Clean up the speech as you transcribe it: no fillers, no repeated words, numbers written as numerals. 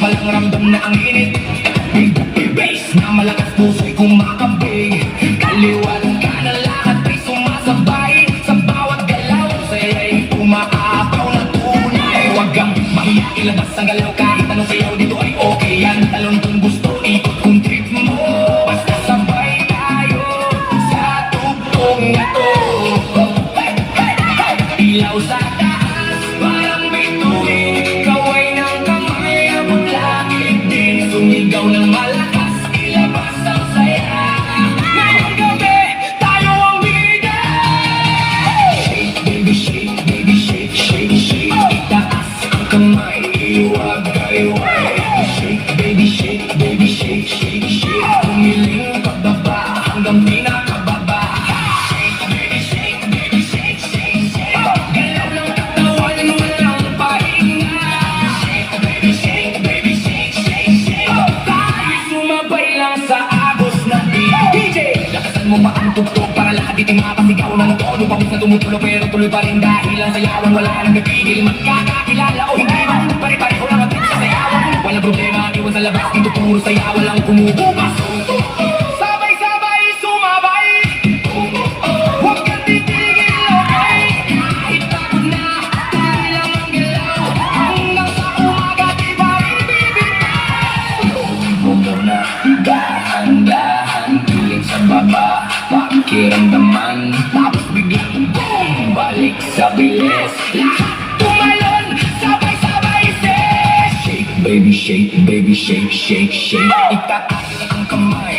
palang ramdam na ang init. Bass na malakas puso'y kumakabig. Kaliwat ka na lahat ay sumasabay. Sa bawat galaw sa'yo'y umaapaw na tunay. Huwag kang mahiya, ilabas ang galaw. Kahit anong sayaw dito ay okay yan. Talon kung gusto, ikot kung trip mo. Basta sabay tayo sa tugtog na to. Ilaw sa taas, parang bituin. Kaway ng kamay, abot langit din. Sumigaw ng malakas, ilabas ang saya. Ngayong gabi, tayo ang bida. Shake, baby, shake, baby, shake, shake, shake. Itaas ang kamay, iwag-iwag. Shake, baby, shake, baby, shake, shake, shake. Tumiling pababa hanggang pinakababa. Shake, baby, shake, baby, shake, shake, shake. Galaw ng katawan, walang pahinga. Shake, baby, shake, baby, shake, shake, shake. Tayo sumabay lang sa agos na DJ. Lakasan mo pa ang tugtog para lahat iting mapasigaw ng todo. Pagod na tumutulo pero tuloy pa rin dahil ang sayawan wala nang nagpigil. Magkakakilala o hindi man, pare-pareho lang ang trip sa sayawan. Walang problema, iwan sa labas, dito puro sayawan lang kumubukas. Sabay-sabay sumabay. Huwag kang titigil, okay? Kahit pagod na, tuloy lang ang galaw. Hanggang sa umaga, di ba rin bibitaw? Huwag mo na dahan-dahan, piling sa baba, pakiramdaman. Tapos biglang boom, balik sa bilis. Lahat tumalon, sabay-sabay say. Shake, baby, shake, shake, shake. Itaas ang kamay,